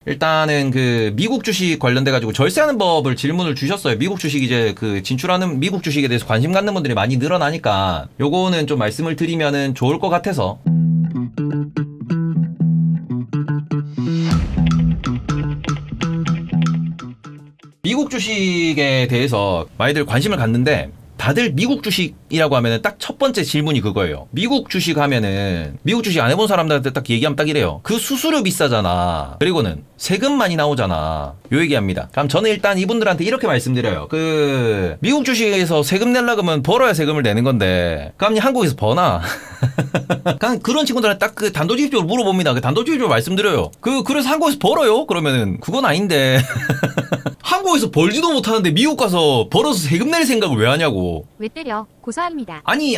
일단은 그 미국 주식 관련돼 가지고 절세하는 법을 질문을 주셨어요. 미국 주식 이제 그 진출하는 미국 주식에 대해서 관심 갖는 분들이 많이 늘어나니까 요거는 좀 말씀을 드리면은 좋을 것 같아서. 미국 주식에 대해서 많이들 관심을 갖는데 다들 미국 주식이라고 하면은 딱 첫 번째 질문이 그거예요. 미국 주식 하면은 미국 주식 안 해본 사람들한테 딱 얘기하면 딱 이래요. 그 수수료 비싸잖아. 그리고는 세금 많이 나오잖아. 요 얘기합니다. 그럼 저는 일단 이분들한테 이렇게 말씀드려요. 그 미국 주식에서 세금 내려고 하면 벌어야 세금을 내는 건데 그럼 한국에서 버나? 그냥 그런 친구들한테 딱 그 단도직입적으로 물어봅니다. 그 단도직입적으로 말씀드려요. 그래서 한국에서 벌어요? 그러면은 그건 아닌데. 한국에서 벌지도 못하는데 미국 가서 벌어서 세금 낼 생각을 왜 하냐고. 왜 때려? 고소합니다. 아니.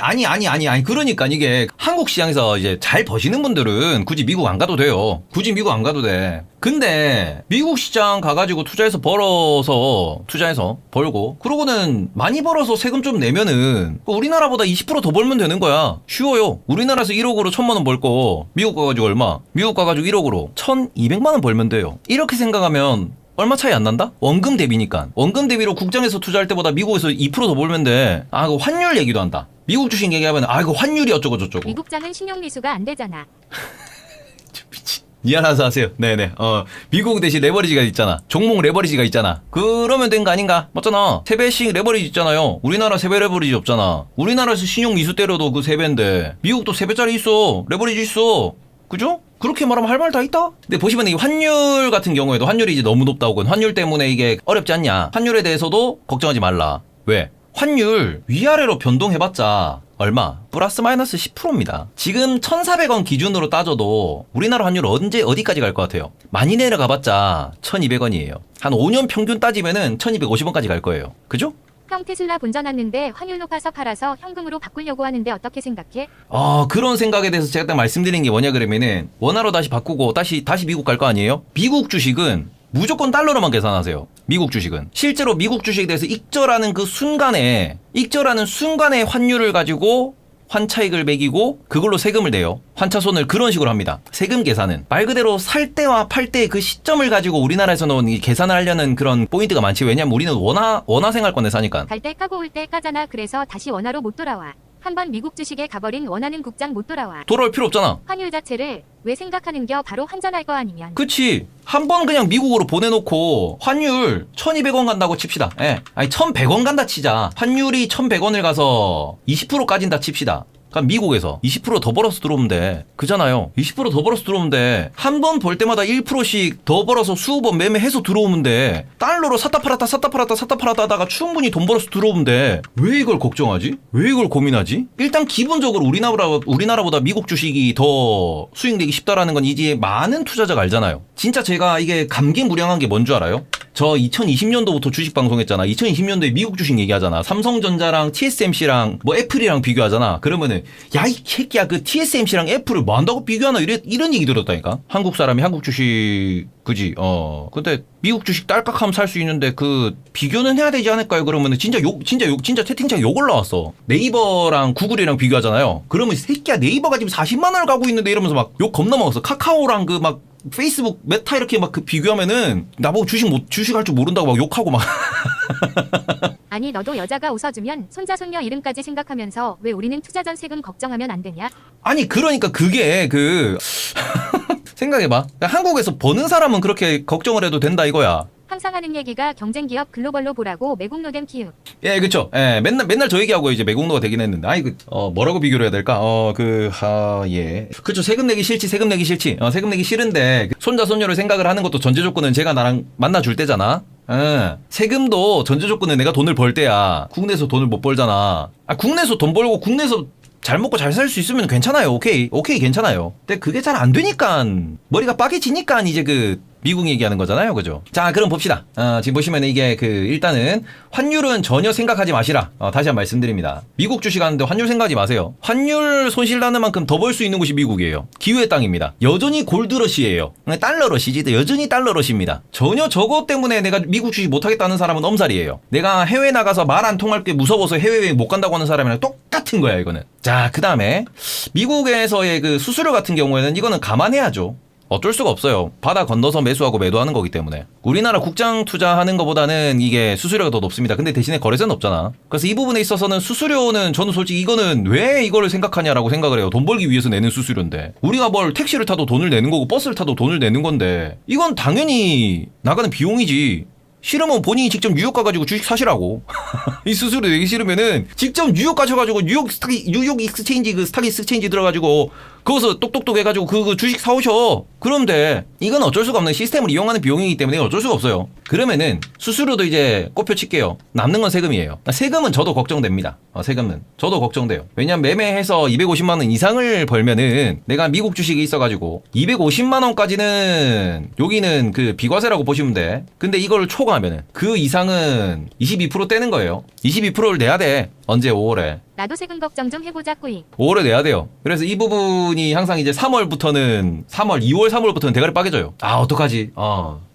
그러니까 이게 한국 시장에서 이제 잘 버시는 분들은 굳이 미국 안 가도 돼요. 굳이 미국 안 가도 돼. 근데 미국 시장 가가지고 투자해서 벌고 그러고는 많이 벌어서 세금 좀 내면은 우리나라보다 20% 더 벌면 되는 거야. 쉬워요. 우리나라에서 1억으로 1,000만 원 벌 거 미국 가가지고 얼마? 미국 가가지고 1억으로 1,200만 원 벌면 돼요. 이렇게 생각하면 얼마 차이 안 난다? 원금 대비니까. 원금 대비로 국장에서 투자할 때보다 미국에서 2% 더 벌면 돼. 그 환율 얘기도 한다. 미국 주식 얘기하면 이거 환율이 어쩌고 저쩌고. 미국장은 신용리수가 안 되잖아. 미안해서 하세요. 네네. 미국 대신 레버리지가 있잖아. 종목 레버리지가 있잖아. 그러면 된 거 아닌가? 맞잖아. 3배씩 레버리지 있잖아요. 우리나라 3배 레버리지 없잖아. 우리나라에서 신용 리수 때려도 그 3배인데 미국도 3배짜리 있어. 레버리지 있어. 그죠? 그렇게 말하면 할 말 다 있다? 근데 보시면 이 환율 같은 경우에도 환율이 이제 너무 높다 혹은 환율 때문에 이게 어렵지 않냐? 환율에 대해서도 걱정하지 말라. 왜? 환율 위아래로 변동해봤자 얼마? 플러스 마이너스 10%입니다. 지금 1,400원 기준으로 따져도 우리나라 환율 어디까지 갈 것 같아요? 많이 내려가봤자 1,200원이에요. 한 5년 평균 따지면은 1,250원까지 갈 거예요. 그죠? 형 테슬라 본전 왔는데 환율 높아서 팔아서 현금으로 바꾸려고 하는데 어떻게 생각해? 그런 생각에 대해서 제가 딱 말씀드린 게 뭐냐 그러면은 원화로 다시 바꾸고 다시 미국 갈 거 아니에요? 미국 주식은 무조건 달러로만 계산하세요. 미국 주식은 실제로 미국 주식에 대해서 익절하는 순간에 환율을 가지고 환차익을 매기고 그걸로 세금을 내요. 환차손을 그런 식으로 합니다. 세금 계산은 말 그대로 살 때와 팔 때 그 시점을 가지고 우리나라에서는 이 계산을 하려는 그런 포인트가 많지. 왜냐면 우리는 원화 생활권에 사니까. 갈 때 까고 올 때 까잖아. 그래서 다시 원화로 못 돌아와. 한번 미국 주식에 가버린 원하는 국장 못 돌아와. 돌아올 필요 없잖아. 환율 자체를 왜 생각하는겨? 바로 환전할 거 아니면. 그치. 한번 그냥 미국으로 보내놓고 환율 1,200원 간다고 칩시다. 1,100원 간다 치자. 환율이 1,100원을 가서 20% 까진다 칩시다. 그럼 미국에서 20% 더 벌어서 들어오면 돼. 그잖아요. 20% 더 벌어서 들어오면 돼. 한 번 벌 때마다 1%씩 더 벌어서 수억 번 매매해서 들어오면 돼. 달러로 샀다 팔았다 하다가 충분히 돈 벌어서 들어오면 돼. 왜 이걸 걱정하지? 왜 이걸 고민하지? 일단 기본적으로 우리나라보다 미국 주식이 더 수익내기 쉽다라는 건 이제 많은 투자자가 알잖아요. 진짜 제가 이게 감개무량한 게 뭔 줄 알아요? 저 2020년도부터 주식 방송했잖아. 2020년도에 미국 주식 얘기하잖아. 삼성전자랑 TSMC랑 뭐 애플이랑 비교하잖아. 그러면은 야 이 새끼야 그 TSMC랑 애플을 뭐 한다고 비교하나 이런 얘기 들었다니까. 한국 사람이 한국 주식 그지? 근데 미국 주식 딸깍하면 살 수 있는데 그 비교는 해야 되지 않을까요? 그러면은 진짜 채팅창 욕 올라왔어. 네이버랑 구글이랑 비교하잖아요. 그러면 새끼야 네이버가 지금 40만 원을 가고 있는데 이러면서 막 욕 겁나 먹었어. 카카오랑 그 막 페이스북 메타 이렇게 막 그 비교하면은 나보고 주식 할 줄 모른다고 막 욕하고 막. 아니 너도 여자가 웃어주면 손자 손녀 이름까지 생각하면서 왜 우리는 투자 전 세금 걱정하면 안 되냐? 아니 그러니까 그게 생각해봐. 한국에서 버는 사람은 그렇게 걱정을 해도 된다 이거야. 항상 하는 얘기가 경쟁기업 글로벌로 보라고 매국노댐 키읔. 예, 그쵸. 예, 맨날 저 얘기하고 이제 매국노가 되긴 했는데. 뭐라고 비교를 해야 될까? 예. 그쵸. 세금 내기 싫지. 세금 내기 싫은데, 손자, 손녀를 생각을 하는 것도 전제 조건은 제가 나랑 만나줄 때잖아. 세금도 전제 조건은 내가 돈을 벌 때야. 국내에서 돈을 못 벌잖아. 국내에서 돈 벌고 국내에서 잘 먹고 잘 살 수 있으면 괜찮아요. 오케이, 괜찮아요. 근데 그게 잘 안 되니까, 머리가 빠개지니까 이제 미국 얘기하는 거잖아요. 그죠? 자, 그럼 봅시다. 지금 보시면 이게 일단은 환율은 전혀 생각하지 마시라. 다시 한 번 말씀드립니다. 미국 주식 하는데 환율 생각하지 마세요. 환율 손실 나는 만큼 더 벌 수 있는 곳이 미국이에요. 기회의 땅입니다. 여전히 골드러시예요. 달러러시지. 여전히 달러러시입니다. 전혀 저거 때문에 내가 미국 주식 못하겠다는 사람은 엄살이에요. 내가 해외 나가서 말 안 통할 게 무서워서 해외여행 못 간다고 하는 사람이랑 똑같은 거야, 이거는. 자, 그 다음에 미국에서의 그 수수료 같은 경우에는 이거는 감안해야죠. 어쩔 수가 없어요. 바다 건너서 매수하고 매도하는 거기 때문에. 우리나라 국장 투자하는 것보다는 이게 수수료가 더 높습니다. 근데 대신에 거래세는 없잖아. 그래서 이 부분에 있어서는 수수료는 저는 솔직히 이거는 왜 이거를 생각하냐라고 생각을 해요. 돈 벌기 위해서 내는 수수료인데. 우리가 뭘 택시를 타도 돈을 내는 거고 버스를 타도 돈을 내는 건데 이건 당연히 나가는 비용이지. 싫으면 본인이 직접 뉴욕 가가지고 주식 사시라고. 이 수수료 내기 싫으면은 직접 뉴욕 가셔가지고 뉴욕 익스체인지 그 스탁 익스체인지 들어가지고 거기서 똑똑똑 해가지고 그 주식 사오셔. 그럼 돼. 이건 어쩔 수가 없는 시스템을 이용하는 비용이기 때문에 어쩔 수가 없어요. 그러면은 수수료도 이제 꼽혀 칠게요. 남는 건 세금이에요. 세금은 저도 걱정됩니다. 세금은 저도 걱정돼요. 왜냐면 매매해서 250만 원 이상을 벌면은 내가 미국 주식이 있어가지고 250만 원까지는 여기는 그 비과세라고 보시면 돼. 근데 이걸 초과하면은 그 이상은 22% 떼는 거예요. 22%를 내야 돼. 언제? 5월에. 나도 세금 걱정 좀 해보자 꾸이. 5월에 내야 돼요. 그래서 이 부분이 항상 이제 2월, 3월부터는 대가리 빠개져요. 아, 어떡하지?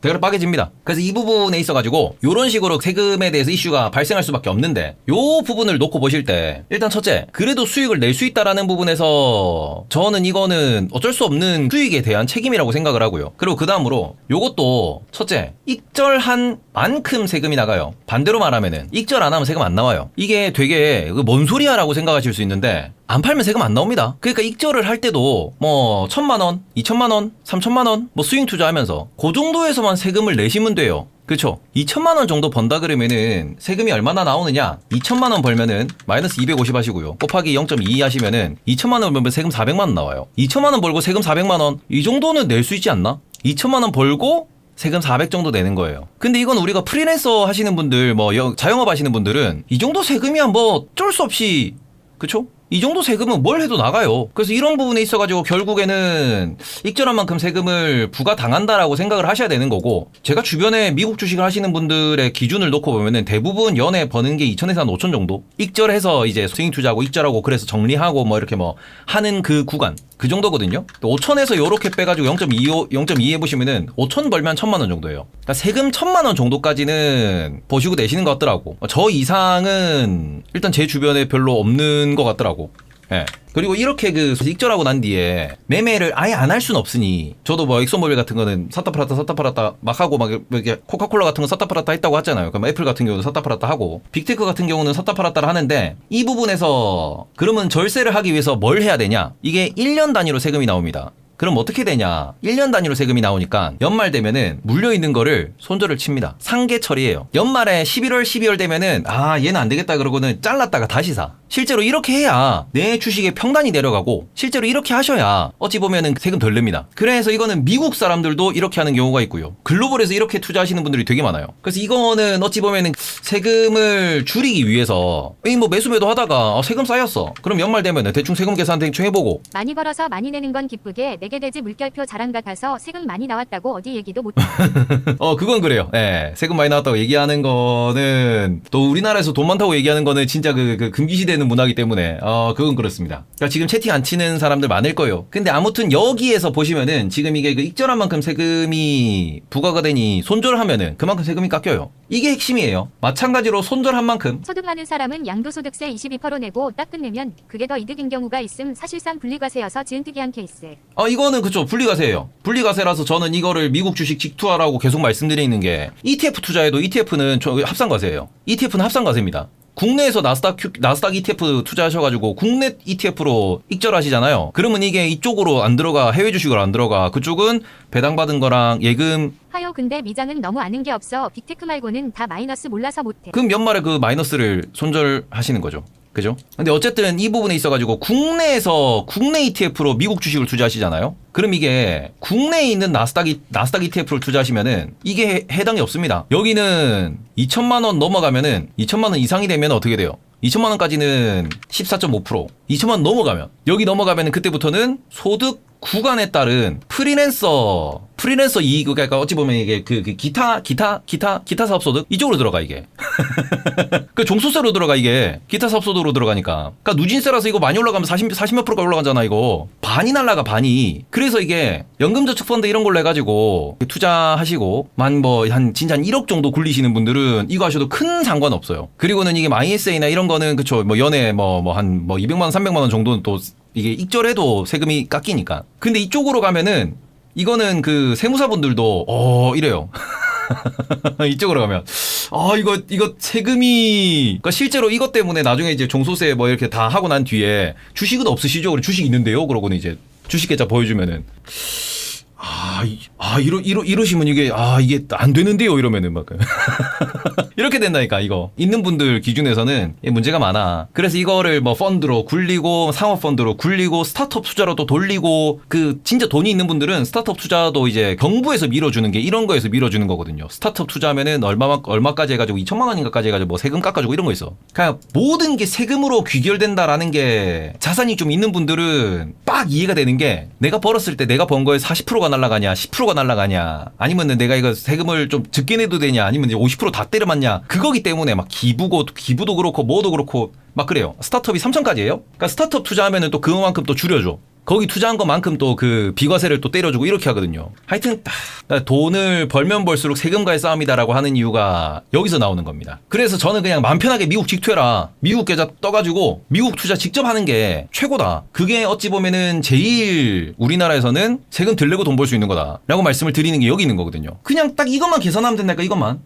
대가리 빠개집니다. 그래서 이 부분에 있어가지고 요런 식으로 세금에 대해서 이슈가 발생할 수밖에 없는데 요 부분을 놓고 보실 때 일단 첫째, 그래도 수익을 낼 수 있다라는 부분에서 저는 이거는 어쩔 수 없는 수익에 대한 책임이라고 생각을 하고요. 그리고 그 다음으로 요것도 첫째, 익절한 만큼 세금이 나가요. 반대로 말하면은 익절 안 하면 세금 안 나와요. 이게 되게 뭔 소리야 라고 생각하실 수 있는데 안 팔면 세금 안 나옵니다. 그러니까 익절을 할 때도 뭐 1,000만원, 2,000만원, 3,000만원 뭐 스윙 투자하면서 그 정도에서만 세금을 내시면 돼요. 그렇죠? 2,000만원 정도 번다 그러면은 세금이 얼마나 나오느냐? 2,000만원 벌면은 마이너스 250 하시고요. 곱하기 0.2 하시면은 2,000만원 벌면 세금 400만원 나와요. 2,000만원 벌고 세금 400만원 이 정도는 낼 수 있지 않나? 2,000만원 벌고 세금 400 정도 내는 거예요. 근데 이건 우리가 프리랜서 하시는 분들, 뭐 자영업 하시는 분들은 이 정도 세금이야 뭐 어쩔 수 없이, 그쵸? 이 정도 세금은 뭘 해도 나가요. 그래서 이런 부분에 있어가지고 결국에는 익절한 만큼 세금을 부과당한다라고 생각을 하셔야 되는 거고, 제가 주변에 미국 주식을 하시는 분들의 기준을 놓고 보면은 대부분 연에 버는 게 2천에서 한 5천 정도? 익절해서 이제 스윙 투자하고 익절하고 그래서 정리하고 뭐 이렇게 뭐 하는 그 구간. 그 정도거든요. 5천에서 요렇게 빼가지고 0.2 해보시면은 5천 벌면 1,000만 원 정도예요. 그러니까 세금 1,000만 원 정도까지는 보시고 내시는 것 같더라고. 저 이상은 일단 제 주변에 별로 없는 것 같더라고. 예. 그리고 이렇게 그 익절하고 난 뒤에 매매를 아예 안 할 수는 없으니, 저도 뭐 엑소모빌 같은 거는 샀다 팔았다 막 하고 막 이렇게 코카콜라 같은 거 샀다 팔았다 했다고 하잖아요. 그럼 애플 같은 경우도 샀다 팔았다 하고, 빅테크 같은 경우는 샀다 팔았다를 하는데, 이 부분에서 그러면 절세를 하기 위해서 뭘 해야 되냐? 이게 1년 단위로 세금이 나옵니다. 그럼 어떻게 되냐? 1년 단위로 세금이 나오니까 연말 되면은 물려있는 거를 손절을 칩니다. 상계 처리예요. 연말에 11월, 12월 되면은 얘는 안 되겠다 그러고는 잘랐다가 다시 사. 실제로 이렇게 해야 내 주식의 평단이 내려가고, 실제로 이렇게 하셔야 어찌 보면은 세금 덜 냅니다. 그래서 이거는 미국 사람들도 이렇게 하는 경우가 있고요. 글로벌에서 이렇게 투자하시는 분들이 되게 많아요. 그래서 이거는 어찌 보면은 세금을 줄이기 위해서 뭐 매수매도 하다가 세금 쌓였어. 그럼 연말 되면은 대충 세금 계산 대충 해보고, 많이 벌어서 많이 내는 건 기쁘게 내게 되지 물결표 자랑 같아서 세금 많이 나왔다고 어디 얘기도 못해. 그건 그래요. 예. 세금 많이 나왔다고 얘기하는 거는, 또 우리나라에서 돈 많다고 얘기하는 거는 진짜 그 금기시되는 문화이기 때문에, 그건 그렇습니다. 그러니까 지금 채팅 안 치는 사람들 많을 거예요. 근데 아무튼 여기에서 보시면은 지금 이게 그 익절한 만큼 세금이 부과가 되니 손절하면은 그만큼 세금이 깎여요. 이게 핵심이에요. 마찬가지로 손절한 만큼. 소득 많은 사람은 양도소득세 22% 내고 딱 끝내면 그게 더 이득인 경우가 있음. 사실상 분리과세여서 지은 특이한 케이스. 이거는 그쵸. 분리과세예요. 분리과세라서 저는 이거를 미국 주식 직투하라고 계속 말씀드리는 게, ETF 투자에도 ETF는 합산과세예요. ETF는 합산과세입니다. 국내에서 나스닥 ETF 투자하셔가지고 국내 ETF로 익절하시잖아요. 그러면 이게 이쪽으로 안 들어가, 해외 주식으로 안 들어가. 그쪽은 배당받은 거랑 예금. 하요, 근데 미장은 너무 아는 게 없어. 빅테크 말고는 다 마이너스 몰라서 못해. 그럼 연말에 그 마이너스를 손절하시는 거죠. 그죠? 근데 어쨌든 이 부분에 있어가지고 국내에서 국내 ETF로 미국 주식을 투자하시잖아요. 그럼 이게 국내에 있는 나스닥 ETF를 투자하시면은 이게 해당이 없습니다. 여기는 2천만 원 넘어가면은, 2천만 원 이상이 되면 어떻게 돼요? 2천만 원까지는 14.5%, 2천만 원 넘어가면, 여기 넘어가면은 그때부터는 소득 구간에 따른 프리랜서 이익, 그러니까 어찌 보면 이게 그 기타 사업소득 이쪽으로 들어가 이게. 그 종소세로 들어가 이게. 기타 사업소득으로 들어가니까. 그러니까 누진세라서 이거 많이 올라가면 40몇 프로가 올라가잖아 이거. 반이 날라가 반이. 그래서 이게 연금저축펀드 이런 걸로 해가지고 투자하시고 한 1억 정도 굴리시는 분들은 이거 하셔도 큰 상관없어요. 그리고는 이게 ISA나 이런 거는 그쵸, 뭐 연에 한 200만 원 300만 원 정도는 또 이게 익절해도 세금이 깎이니까. 근데 이쪽으로 가면은 이거는 그 세무사분들도 이래요. 이쪽으로 가면 이거 세금이 그러니까 실제로 이것 때문에 나중에 이제 종소세 뭐 이렇게 다 하고 난 뒤에 주식은 없으시죠? 그래 주식 있는데요. 그러고는 이제 주식 계좌 보여주면은 이러시면 이게 안 되는데요. 이러면은 막 이렇게 된다니까. 이거 있는 분들 기준에서는 문제가 많아. 그래서 이거를 뭐 펀드로 굴리고 상업 펀드로 굴리고 스타트업 투자로 또 돌리고 그 진짜 돈이 있는 분들은 스타트업 투자도 이제 정부에서 밀어주는 게 이런 거에서 밀어주는 거거든요. 스타트업 투자하면은 얼마까지 해가지고 2천만 원인가까지 해가지고 뭐 세금 깎아주고 이런 거 있어. 그냥 모든 게 세금으로 귀결된다라는 게 자산이 좀 있는 분들은 빡 이해가 되는 게 내가 벌었을 때 내가 번 거에 40%가 날라가냐 10%가 날라가냐 아니면 내가 이거 세금을 좀 적게 내도 되냐 아니면 이제 50% 다 때려 맞냐 그거기 때문에 막 기부도 그렇고 뭐도 그렇고 막 그래요. 스타트업이 3천까지예요? 그러니까 스타트업 투자하면은 또 그만큼 또 줄여줘. 거기 투자한 것만큼 또 그 비과세를 또 때려주고 이렇게 하거든요. 하여튼 돈을 벌면 벌수록 세금과의 싸움이다라고 하는 이유가 여기서 나오는 겁니다. 그래서 저는 그냥 마음 편하게 미국 직퇴라 미국 계좌 떠가지고 미국 투자 직접 하는 게 최고다. 그게 어찌 보면은 제일 우리나라에서는 세금 덜 내고 돈 벌 수 있는 거다 라고 말씀을 드리는 게 여기 있는 거거든요. 그냥 딱 이것만 계산하면 된다니까. 이것만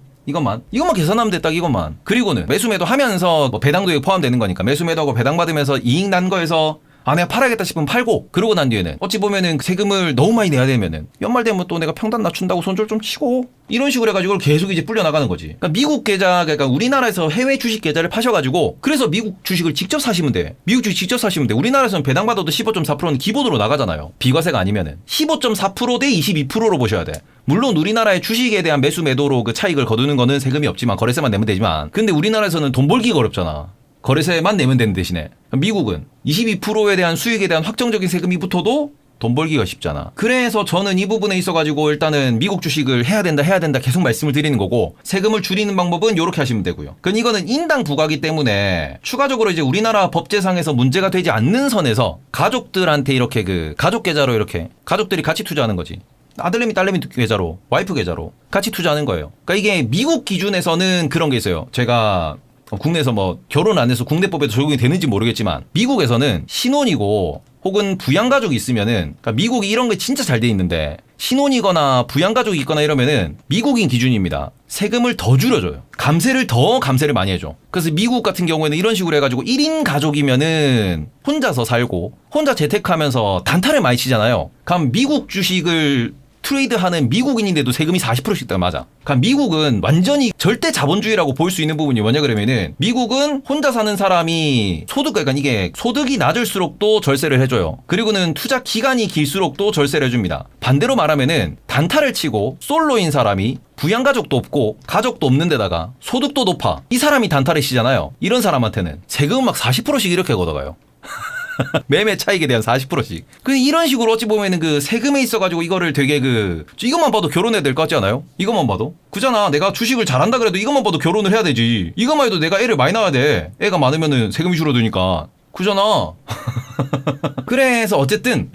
계산하면 돼. 딱 이것만. 그리고는 매수매도 하면서 뭐 배당도 포함되는 거니까 매수매도하고 배당 받으면서 이익 난 거에서 내가 팔아야겠다 싶으면 팔고 그러고 난 뒤에는 어찌 보면은 세금을 너무 많이 내야 되면은 연말 되면 또 내가 평단 낮춘다고 손절 좀 치고 이런 식으로 해가지고 계속 이제 불려 나가는 거지. 그러니까 미국 계좌 그러니까 우리나라에서 해외 주식 계좌를 파셔가지고 그래서 미국 주식을 직접 사시면 돼. 미국 주식 직접 사시면 돼. 우리나라에서는 배당 받아도 15.4%는 기본으로 나가잖아요. 비과세가 아니면은 15.4% 대 22%로 보셔야 돼. 물론 우리나라의 주식에 대한 매수 매도로 그 차익을 거두는 거는 세금이 없지만 거래세만 내면 되지만 근데 우리나라에서는 돈 벌기가 어렵잖아. 거래세만 내면 되는 대신에 미국은 22%에 대한 수익에 대한 확정적인 세금이 붙어도 돈 벌기가 쉽잖아. 그래서 저는 이 부분에 있어가지고 일단은 미국 주식을 해야 된다 계속 말씀을 드리는 거고 세금을 줄이는 방법은 이렇게 하시면 되고요. 그건 이거는 인당 부과기 때문에 추가적으로 이제 우리나라 법제상에서 문제가 되지 않는 선에서 가족들한테 이렇게 그 가족 계좌로 이렇게 가족들이 같이 투자하는 거지. 아들내미 딸내미 계좌로 와이프 계좌로 같이 투자하는 거예요. 그러니까 이게 미국 기준에서는 그런 게 있어요. 제가 국내에서 뭐 결혼 안 해서 국내법에도 적용이 되는지 모르겠지만 미국에서는 신혼이고 혹은 부양가족이 있으면은 그러니까 미국이 이런 게 진짜 잘 돼 있는데 신혼이거나 부양가족이 있거나 이러면은 미국인 기준입니다. 세금을 더 줄여줘요. 감세를 많이 해줘. 그래서 미국 같은 경우에는 이런 식으로 해가지고 1인 가족이면은 혼자서 살고 혼자 재테크하면서 단타를 많이 치잖아요. 그럼 미국 주식을 트레이드하는 미국인인데도 세금이 40%씩 다 맞아. 그러니까 미국은 완전히 절대 자본주의라고 볼 수 있는 부분이 뭐냐 그러면은 미국은 혼자 사는 사람이 그러니까 이게 소득이 낮을수록 또 절세를 해줘요. 그리고는 투자 기간이 길수록 또 절세를 해줍니다. 반대로 말하면은 단타를 치고 솔로인 사람이 부양가족도 없고 가족도 없는 데다가 소득도 높아. 이 사람이 단타를 치잖아요. 이런 사람한테는 세금 막 40%씩 이렇게 걷어가요. 매매 차익에 대한 40%씩. 그 이런 식으로 어찌 보면은 그 세금에 있어가지고 이거를 되게 이것만 봐도 결혼해야 될 것 같지 않아요? 이것만 봐도. 그잖아. 내가 주식을 잘한다 그래도 이것만 봐도 결혼을 해야 되지. 이것만 해도 내가 애를 많이 낳아야 돼. 애가 많으면은 세금이 줄어드니까. 그잖아. 그래서 어쨌든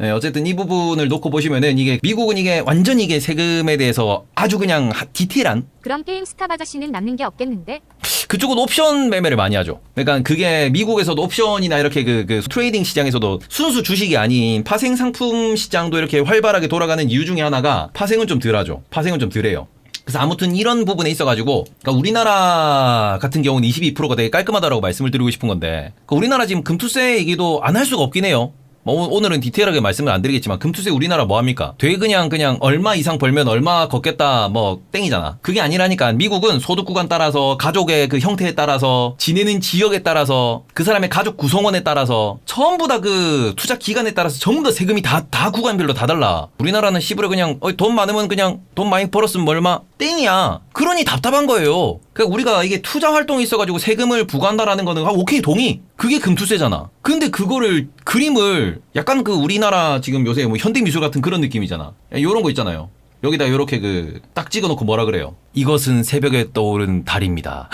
이 부분을 놓고 보시면은 이게 미국은 이게 완전히 이게 세금에 대해서 아주 그냥 디테일한 그럼 게임 스탑 아저씨는 남는 게 없겠는데? 그쪽은 옵션 매매를 많이 하죠. 그러니까 그게 미국에서도 옵션이나 이렇게 그 트레이딩 시장에서도 순수 주식이 아닌 파생 상품 시장도 이렇게 활발하게 돌아가는 이유 중에 하나가 파생은 좀 덜하죠. 파생은 좀 덜해요. 그래서 아무튼 이런 부분에 있어가지고 그러니까 우리나라 같은 경우는 22%가 되게 깔끔하다라고 말씀을 드리고 싶은 건데 그러니까 우리나라 지금 금투세 얘기도 안 할 수가 없긴 해요. 오늘은 디테일하게 말씀을 안 드리겠지만 금투세 우리나라 뭐합니까? 되게 그냥 얼마 이상 벌면 얼마 걷겠다 뭐 땡이잖아. 그게 아니라니까. 미국은 소득 구간 따라서 가족의 그 형태에 따라서 지내는 지역에 따라서 그 사람의 가족 구성원에 따라서 전부 다 그 투자 기간에 따라서 전부 다 세금이 다 구간별로 다 달라. 우리나라는 씨부러 그냥 돈 많으면 그냥 돈 많이 벌었으면 얼마 땡이야. 그러니 답답한 거예요. 그러니까 우리가 이게 투자 활동이 있어가지고 세금을 부과한다라는 거는 오케이 동의. 그게 금투세잖아. 근데 그거를 그림을 약간 그 우리나라 지금 요새 뭐 현대미술 같은 그런 느낌이잖아. 요런 거 있잖아요. 여기다 요렇게 딱 찍어놓고 뭐라 그래요? 이것은 새벽에 떠오른 달입니다.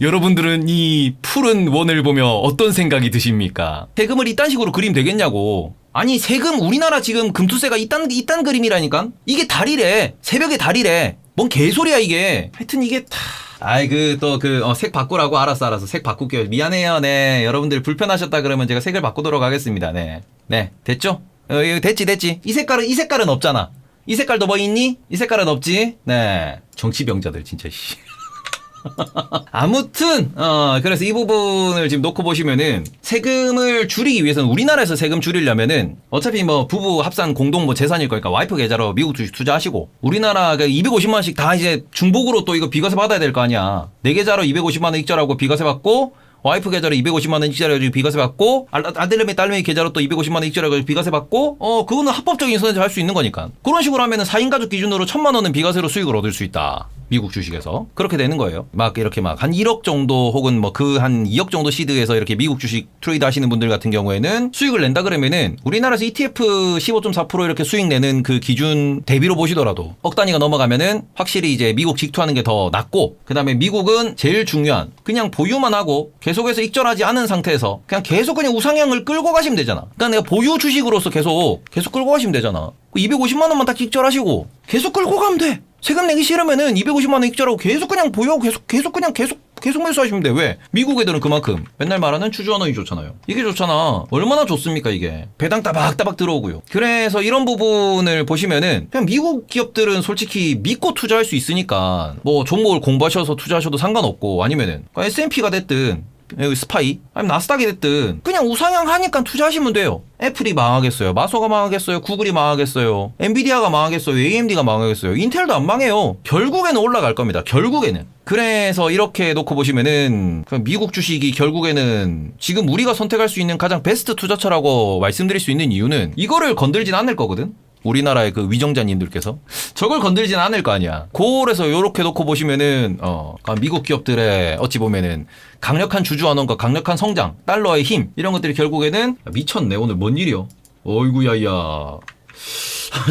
여러분들은 이 푸른 원을 보며 어떤 생각이 드십니까? 세금을 이딴 식으로 그리면 되겠냐고. 아니 세금 우리나라 지금 금투세가 이딴 그림이라니까? 이게 달이래. 새벽에 달이래. 뭔 개소리야 이게. 하여튼 이게 색 바꾸라고 알았어 색 바꿀게요. 미안해요. 네 여러분들 불편하셨다 그러면 제가 색을 바꾸도록 하겠습니다. 네 됐죠? 이거 됐지. 이 색깔은 없잖아. 이 색깔도 뭐 있니? 이 색깔은 없지? 네. 정치병자들, 진짜, 씨. 아무튼 그래서 이 부분을 지금 놓고 보시면은 세금을 줄이기 위해서는 우리나라에서 세금 줄이려면은 어차피 뭐 부부 합산 공동 뭐 재산일 거니까 와이프 계좌로 미국 주식 투자하시고 우리나라가 250만 원씩 다 이제 중복으로 또 이거 비과세 받아야 될 거 아니야. 내 계좌로 250만 원 익절하고 비과세 받고 와이프 계좌로 250만 원 익절해가지고 비과세 받고 아들내미 딸내미 계좌로 또 250만 원 익절해가지고 비과세 받고 그거는 합법적인 선에서 할 수 있는 거니까. 그런 식으로 하면은 4인 가족 기준으로 1,000만 원은 비과세로 수익을 얻을 수 있다. 미국 주식에서 그렇게 되는 거예요. 막 이렇게 막 한 1억 정도 혹은 뭐 그 한 2억 정도 시드에서 이렇게 미국 주식 트레이드 하시는 분들 같은 경우에는 수익을 낸다 그러면은 우리나라에서 ETF 15.4% 이렇게 수익 내는 그 기준 대비로 보시더라도 억 단위가 넘어가면은 확실히 이제 미국 직투하는 게 더 낫고, 그다음에 미국은 제일 중요한 그냥 보유만 하고 계속해서 익절하지 않은 상태에서 그냥 계속 그냥 우상향을 끌고 가시면 되잖아. 그러니까 내가 보유 주식으로서 계속 끌고 가시면 되잖아. 250만 원만 딱 익절하시고 계속 끌고 가면 돼. 세금 내기 싫으면은 250만 원 익절하고 계속 그냥 보유하고 계속 매수하시면 돼. 왜? 미국 애들은 그만큼 맨날 말하는 추주환원이 좋잖아요. 이게 좋잖아. 얼마나 좋습니까 이게. 배당 따박따박 들어오고요. 그래서 이런 부분을 보시면은 그냥 미국 기업들은 솔직히 믿고 투자할 수 있으니까 뭐 종목을 공부하셔서 투자하셔도 상관없고, 아니면은 S&P가 됐든 스파이 아니면 나스닥이 됐든 그냥 우상향 하니까 투자하시면 돼요. 애플이 망하겠어요? 마소가 망하겠어요? 구글이 망하겠어요? 엔비디아가 망하겠어요? AMD가 망하겠어요? 인텔도 안 망해요. 결국에는 올라갈 겁니다. 결국에는. 그래서 이렇게 놓고 보시면은 미국 주식이 결국에는 지금 우리가 선택할 수 있는 가장 베스트 투자처라고 말씀드릴 수 있는 이유는 이거를 건들진 않을 거거든. 우리나라의 그 위정자님들께서 저걸 건들진 않을 거 아니야. 그래서 요렇게 놓고 보시면은 미국 기업들의 어찌 보면은 강력한 주주환원과 강력한 성장, 달러의 힘, 이런 것들이 결국에는 미쳤네. 오늘 뭔 일이요? 어이구야야.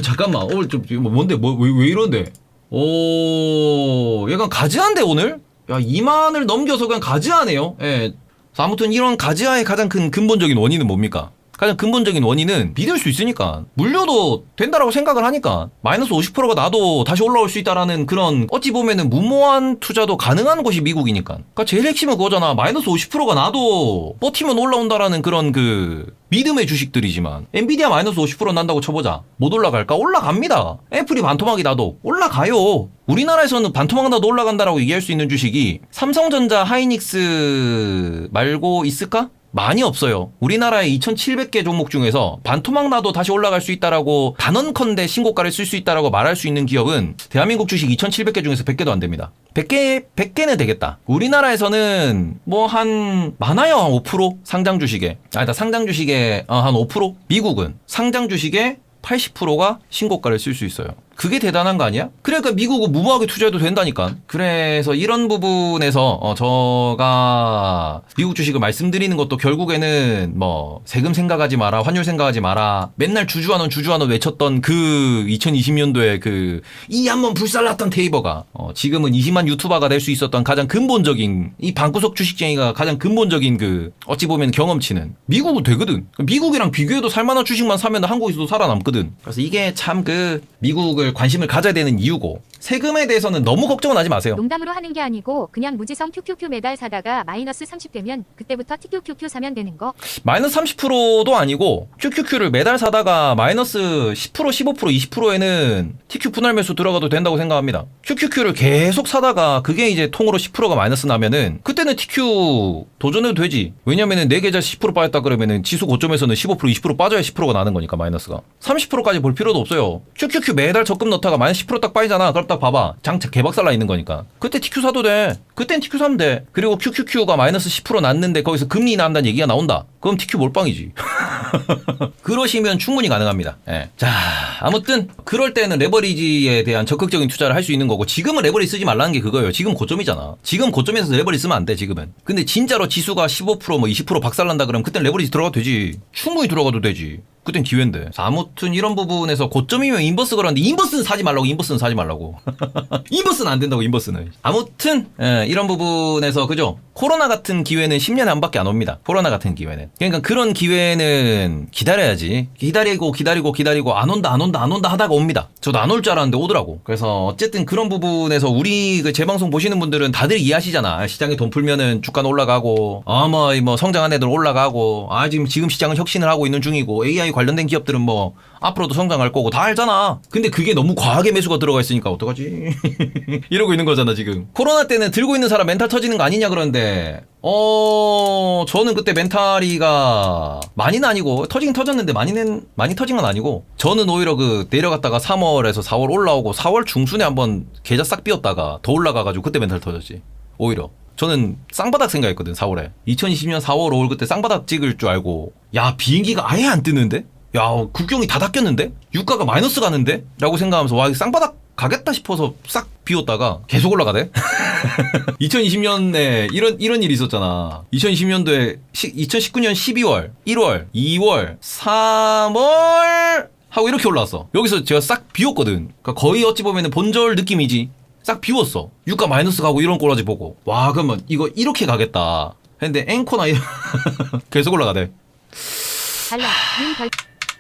잠깐만, 오늘 좀 뭔데? 왜 이런데? 오, 약간 가즈한데 오늘? 야, 2만을 넘겨서 그냥 가즈하네요. 예. 아무튼 이런 가즈아의 가장 큰 근본적인 원인은 뭡니까? 가장 근본적인 원인은 믿을 수 있으니까, 물려도 된다라고 생각을 하니까, 마이너스 50%가 나도 다시 올라올 수 있다라는 그런 어찌 보면은 무모한 투자도 가능한 곳이 미국이니까. 그러니까 제일 핵심은 그거잖아. 마이너스 50%가 나도 버티면 올라온다라는 그런 그 믿음의 주식들이지만, 엔비디아 마이너스 50% 난다고 쳐보자. 못 올라갈까? 올라갑니다. 애플이 반토막이 나도 올라가요. 우리나라에서는 반토막 나도 올라간다라고 얘기할 수 있는 주식이 삼성전자, 하이닉스 말고 있을까? 많이 없어요. 우리나라의 2,700개 종목 중에서 반토막 나도 다시 올라갈 수 있다라고 단언컨대 신고가를 쓸 수 있다라고 말할 수 있는 기업은 대한민국 주식 2,700개 중에서 100개도 안 됩니다. 100개는 되겠다. 우리나라에서는 뭐 많아요. 한 5%? 상장 주식에. 상장 주식에 한 5%? 미국은 상장 주식에 80%가 신고가를 쓸 수 있어요. 그게 대단한 거 아니야? 그러니까 미국은 무모하게 투자해도 된다니까. 그래서 이런 부분에서 제가 미국 주식을 말씀드리는 것도 결국에는 뭐 세금 생각하지 마라, 환율 생각하지 마라, 맨날 주주환원 외쳤던 그 2020년도에 그 이 한번 불살랐던 테이버가 지금은 20만 유튜버가 될 수 있었던 가장 근본적인, 이 방구석 주식쟁이가 가장 근본적인 그 어찌 보면 경험치는 미국은 되거든. 미국이랑 비교해도 살만한 주식만 사면 한국에서도 살아남거든. 그래서 이게 참 그 미국을 관심을 가져야 되는 이유고, 세금에 대해서는 너무 걱정은 하지 마세요. 농담으로 하는 게 아니고 그냥 무지성 QQQ 매달 사다가 마이너스 30 되면 그때부터 TQQQ 사면 되는 거. 마이너스 30%도 아니고 QQQ를 매달 사다가 마이너스 10%, 15%, 20%에는 TQ 분할 매수 들어가도 된다고 생각합니다. QQQ를 계속 사다가 그게 이제 통으로 10%가 마이너스 나면은 그때는 TQ 도전해도 되지. 왜냐면은 내 계좌 10% 빠졌다 그러면은 지수 고점에서는 15%, 20% 빠져야 10%가 나는 거니까 마이너스가. 30%까지 볼 필요도 없어요. QQQ 매달 적금 넣다가 마이너스 10% 딱 빠지잖아. 그럼 딱 봐봐. 장차 개박살 나 있는 거니까. 그때 TQ 사도 돼. 그땐 TQ 사면 돼. 그리고 QQQ가 마이너스 10% 났는데 거기서 금리 난다는 얘기가 나온다. 그럼 TQ 몰빵이지. 그러시면 충분히 가능합니다. 예. 자, 아무튼 그럴 때는 레버리지에 대한 적극적인 투자를 할 수 있는 거고, 지금은 레버리지 쓰지 말라는 게 그거예요. 지금 고점이잖아. 지금 고점에서 레버리지 쓰면 안 돼, 지금은. 근데 진짜로 지수가 15% 뭐 20% 박살난다 그러면 그땐 레버리지 들어가도 되지. 충분히 들어가도 되지. 그땐 기회인데. 아무튼 이런 부분에서 고점이면 인버스 그러는데, 인버스는 사지 말라고. 인버스는 안 된다고, 인버스는. 아무튼 이런 부분에서 그죠? 코로나 같은 기회는 10년에 한 밖에 안 옵니다. 코로나 같은 기회는. 그러니까 그런 기회는 기다려야지. 기다리고 안 온다 하다가 옵니다. 저도 안 올 줄 알았는데 오더라고. 그래서 어쨌든 그런 부분에서 우리 그 재방송 보시는 분들은 다들 이해하시잖아. 시장에 돈 풀면은 주가는 올라가고, 뭐 성장한 애들 올라가고, 지금 시장은 혁신을 하고 있는 중이고, AI 관련된 기업들은 뭐 앞으로도 성장할 거고 다 알잖아. 근데 그게 너무 과하게 매수가 들어가 있으니까 어떡하지? 이러고 있는 거잖아 지금. 코로나 때는 들고 있는 사람 멘탈 터지는 거 아니냐 그러는데, 저는 그때 멘탈이가 많이는 아니고 터지긴 터졌는데 많이 터진 건 아니고, 저는 오히려 그 내려갔다가 3월에서 4월 올라오고 4월 중순에 한번 계좌 싹 비웠다가 더 올라가가지고 그때 멘탈 터졌지. 오히려 저는 쌍바닥 생각했거든. 4월에 2020년 4월 5월 그때 쌍바닥 찍을 줄 알고, 야 비행기가 아예 안 뜨는데? 야 국경이 다 닫혔는데? 유가가 마이너스 가는데? 라고 생각하면서 와 쌍바닥 가겠다 싶어서 싹 비웠다가 계속 올라가대? 2020년에 이런 일이 있었잖아. 2020년도에 2019년 12월, 1월, 2월, 3월 하고 이렇게 올라왔어. 여기서 제가 싹 비웠거든. 그러니까 거의 어찌 보면은 본절 느낌이지. 싹 비웠어. 유가 마이너스 가고 이런 꼬라지 보고. 와 그러면 이거 이렇게 가겠다 했는데 앵커나 계속 올라가대. 달러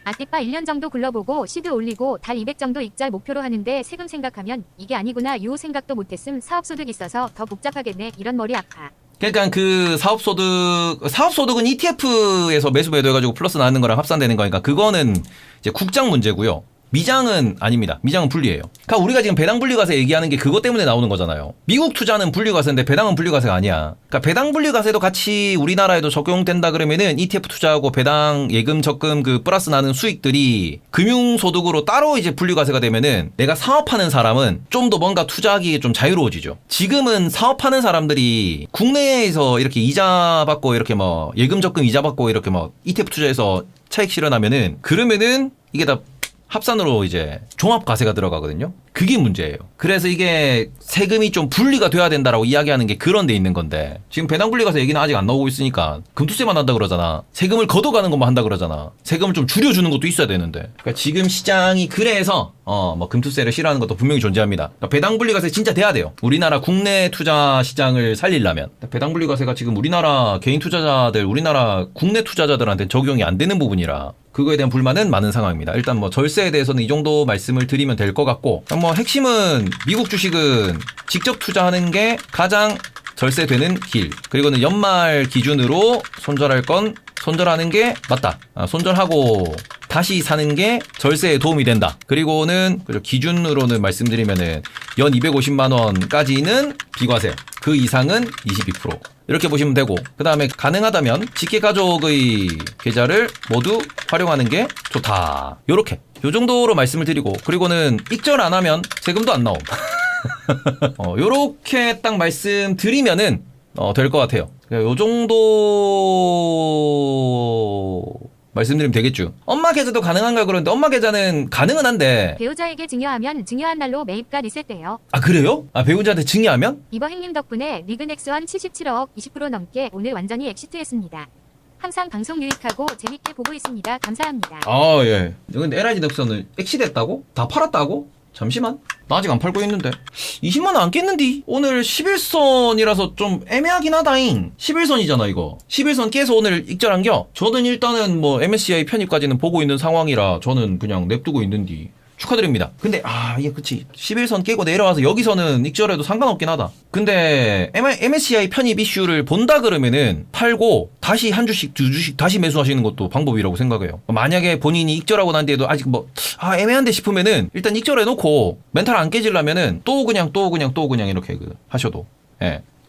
아티파 1년 정도 굴러보고 시드 올리고 달 200 정도 익절 목표로 하는데 세금 생각하면 이게 아니구나 요 생각도 못했음. 사업소득 있어서 더 복잡하겠네. 이런 머리 아파. 그러니까 그 사업소득은 ETF에서 매수 매도해가지고 플러스 나는 거랑 합산되는 거니까 그거는 이제 국장 문제고요. 미장은 아닙니다. 미장은 분리예요. 그러니까 우리가 지금 배당 분리과세 얘기하는 게 그것 때문에 나오는 거잖아요. 미국 투자는 분리과세인데 배당은 분리과세가 아니야. 그러니까 배당 분리과세도 같이 우리나라에도 적용된다 그러면은 ETF 투자하고 배당 예금 적금 그 플러스 나는 수익들이 금융소득으로 따로 이제 분리과세가 되면은 내가 사업하는 사람은 좀 더 뭔가 투자하기에 좀 자유로워지죠. 지금은 사업하는 사람들이 국내에서 이렇게 이자 받고 이렇게 뭐 예금 적금 이자 받고 이렇게 뭐 ETF 투자해서 차익 실현하면은 그러면은 이게 다 합산으로 이제 종합과세가 들어가거든요. 그게 문제예요. 그래서 이게 세금이 좀 분리가 돼야 된다라고 이야기하는 게 그런 데 있는 건데 지금 배당 분리과세 얘기는 아직 안 나오고 있으니까 금투세만 한다 그러잖아. 세금을 걷어가는 것만 한다 그러잖아. 세금을 좀 줄여주는 것도 있어야 되는데. 그러니까 지금 시장이 그래서 뭐 금투세를 싫어하는 것도 분명히 존재합니다. 그러니까 배당 분리과세 진짜 돼야 돼요. 우리나라 국내 투자 시장을 살리려면. 배당 분리과세가 지금 우리나라 개인 투자자들, 우리나라 국내 투자자들한테 적용이 안 되는 부분이라 그거에 대한 불만은 많은 상황입니다. 일단 뭐 절세에 대해서는 이 정도 말씀을 드리면 될 것 같고, 뭐 핵심은 미국 주식은 직접 투자하는 게 가장 절세되는 길. 그리고는 연말 기준으로 손절할 건 손절하는 게 맞다. 손절하고 다시 사는 게 절세에 도움이 된다. 그리고는 기준으로는 말씀드리면은 연 250만 원까지는 비과세. 그 이상은 22%. 이렇게 보시면 되고, 그 다음에 가능하다면 직계가족의 계좌를 모두 활용하는 게 좋다. 요렇게 요 정도로 말씀을 드리고, 그리고는 익절 안 하면 세금도 안 나옴. 요렇게 딱 말씀드리면은 될 것 같아요. 요 정도 말씀드리면 되겠죠. 엄마 계좌도 가능한가 그러는데 엄마 계좌는 가능은 한데 배우자에게 증여하면 증여한 날로 매입가 리셋돼요. 아 그래요? 아 배우자한테 증여하면? 이버 행님 덕분에 리그넥스원 77억 20% 넘게 오늘 완전히 엑시트했습니다. 항상 방송 유익하고 재밌게 보고 있습니다. 감사합니다. 아 예. 근데 LIG 넥슨을 엑시됐다고? 다 팔았다고? 잠시만. 나 아직 안 팔고 있는데 20만원 안 깼는디? 오늘 11선이라서 좀 애매하긴 하다잉. 11선이잖아 이거. 11선 깨서 오늘 익절한겨? 저는 일단은 뭐 MSCI 편입까지는 보고 있는 상황이라 저는 그냥 냅두고 있는디 축하드립니다. 근데 예 그치 11선 깨고 내려와서 여기서는 익절해도 상관없긴 하다. 근데 MSCI 편입 이슈를 본다 그러면은 팔고 다시 한 주씩 두 주씩 다시 매수하시는 것도 방법이라고 생각해요. 만약에 본인이 익절하고 난 뒤에도 아직 뭐 애매한데 싶으면은 일단 익절해놓고 멘탈 안 깨지려면은 또 그냥 이렇게 하셔도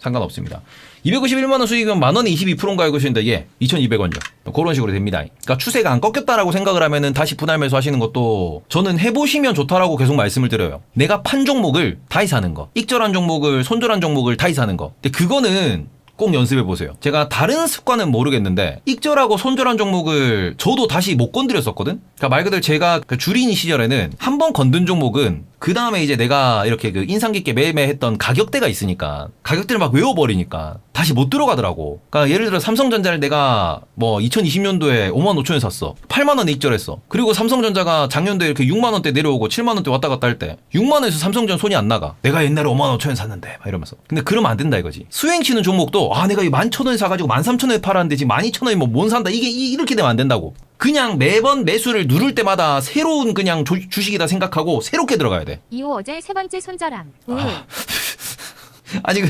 상관없습니다. 251만원 수익이면 만원에 22%인가 알고 계시는데 2200원이요. 그런 식으로 됩니다. 그러니까 추세가 안 꺾였다라고 생각을 하면은 다시 분할 매수 하시는 것도 저는 해보시면 좋다라고 계속 말씀을 드려요. 내가 판 종목을 다시 사는 거, 익절한 종목을, 손절한 종목을 다시 사는 거. 근데 그거는 꼭 연습해보세요. 제가 다른 습관은 모르겠는데 익절하고 손절한 종목을 저도 다시 못 건드렸었거든. 그러니까 말 그대로 제가 그 주린이 시절에는 한 번 건든 종목은 그 다음에 이제 내가 이렇게 그 인상 깊게 매매했던 가격대가 있으니까 가격대를 막 외워버리니까 다시 못 들어가더라고. 그러니까 예를 들어 삼성전자를 내가 뭐 2020년도에 5만 5천에 샀어. 8만 원에 익절했어. 그리고 삼성전자가 작년도에 이렇게 6만 원대 내려오고 7만 원대 왔다 갔다 할 때 6만 원에서 삼성전 손이 안 나가. 내가 옛날에 5만 5천에 샀는데 막 이러면서. 근데 그러면 안 된다 이거지. 수행 치는 종목도 내가 이 11,000원에 사가지고 13,000원에 팔았는데 지금 12,000원에 뭐 못 산다. 이게 이렇게 되면 안 된다고. 그냥 매번 매수를 누를 때마다 새로운 그냥 주식이다 생각하고 새롭게 들어가야 돼. 이호 어제 세 번째 손절함. 아니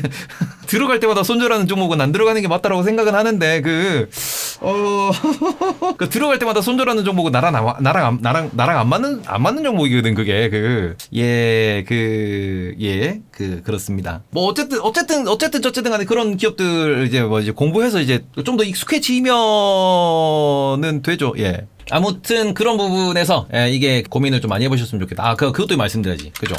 들어갈 때마다 손절하는 종목은 안 들어가는 게 맞다라고 생각은 하는데 그 들어갈 때마다 손절하는 종목은 나랑 안 맞는 종목이거든 그게 그렇습니다. 뭐 어쨌든 간에 그런 기업들 이제 뭐 이제 공부해서 이제 좀 더 익숙해지면은 되죠. 예. 아무튼 그런 부분에서 이게 고민을 좀 많이 해보셨으면 좋겠다. 그것도 말씀드려야지. 그죠?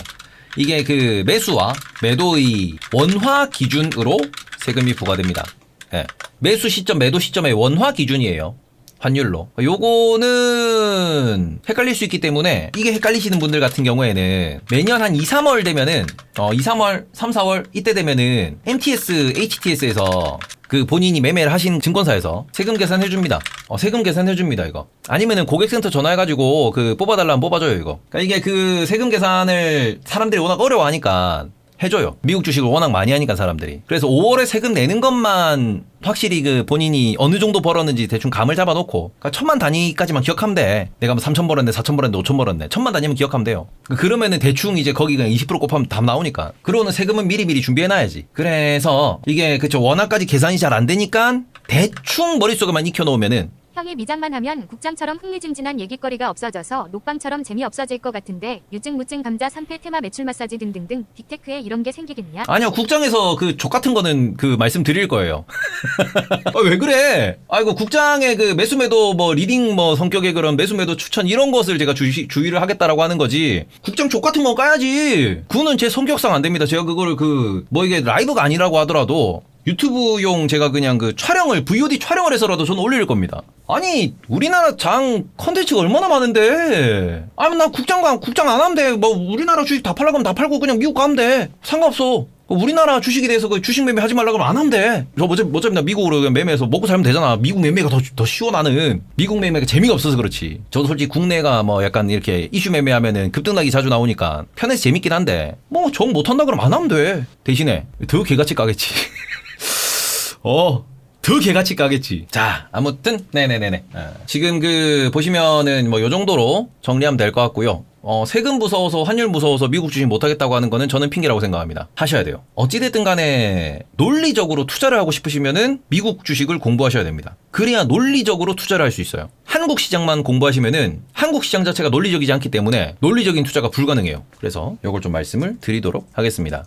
이게 그 매수와 매도의 원화 기준으로 세금이 부과됩니다. 예. 매수 시점, 매도 시점의 원화 기준이에요. 환율로. 요거는 헷갈릴 수 있기 때문에 이게 헷갈리시는 분들 같은 경우에는 매년 한 2, 3월 되면은 2, 3월, 3, 4월 이때 되면은 MTS, HTS에서 그 본인이 매매를 하신 증권사에서 세금 계산 해줍니다. 세금 계산 해줍니다, 이거. 아니면은 고객센터 전화해가지고 그 뽑아달라면 뽑아줘요, 이거. 그러니까 이게 그 세금 계산을 사람들이 워낙 어려워하니까 해줘요. 미국 주식을 워낙 많이 하니까 사람들이. 그래서 5월에 세금 내는 것만 확실히 그 본인이 어느 정도 벌었는지 대충 감을 잡아놓고, 그러니까 1,000만 단위까지만 기억하면 돼. 내가 뭐 3,000 벌었네, 4,000 벌었네, 5,000 벌었네. 1,000만 단위면 기억하면 돼요. 그러면은 대충 이제 거기 그냥 20% 곱하면 답 나오니까. 그러고는 세금은 미리미리 준비해놔야지. 그래서 이게 그쵸, 원화까지 계산이 잘 안 되니까 대충 머릿속에만 익혀놓으면은 형이 미장만 하면 국장처럼 흥미진진한 얘기거리가 없어져서 녹방처럼 재미없어질 것 같은데 유증무증 감자 3패 테마 매출 마사지 등등등 빅테크에 이런 게 생기겠냐? 아니요, 국장에서 그 족 같은 거는 그 말씀 드릴 거예요. 왜 그래? 아이고, 국장의 그 매수매도 뭐 리딩 뭐 성격의 그런 매수매도 추천 이런 것을 제가 주의를 하겠다라고 하는 거지. 국장 족 같은 건 까야지. 그거는 제 성격상 안 됩니다. 제가 그거를 뭐 이게 라이브가 아니라고 하더라도 유튜브용 제가 그냥 그 촬영을 VOD 촬영을 해서라도 저는 올릴 겁니다. 아니 우리나라 장 컨텐츠가 얼마나 많은데. 아니 나 국장 안 하면 돼. 뭐 우리나라 주식 다 팔라고 하면 다 팔고 그냥 미국 가면 돼. 상관없어. 우리나라 주식에 대해서 그 주식 매매 하지 말라고 하면 안 하면 돼. 저 어차피 나 미국으로 그냥 매매해서 먹고 살면 되잖아. 미국 매매가 더 쉬워. 나는 미국 매매가 재미가 없어서 그렇지. 저도 솔직히 국내가 뭐 약간 이렇게 이슈 매매하면은 급등락이 자주 나오니까 편해서 재밌긴 한데 뭐 정 못한다 그러면 안 하면 돼. 대신에 더 개같이 까겠지. 더 개같이 까겠지. 자, 아무튼, 네네네네. 지금 보시면은 뭐 요 정도로 정리하면 될 것 같고요. 세금 무서워서, 환율 무서워서 미국 주식 못하겠다고 하는 거는 저는 핑계라고 생각합니다. 하셔야 돼요. 어찌됐든 간에 논리적으로 투자를 하고 싶으시면은 미국 주식을 공부하셔야 됩니다. 그래야 논리적으로 투자를 할 수 있어요. 한국 시장만 공부하시면은 한국 시장 자체가 논리적이지 않기 때문에 논리적인 투자가 불가능해요. 그래서 요걸 좀 말씀을 드리도록 하겠습니다.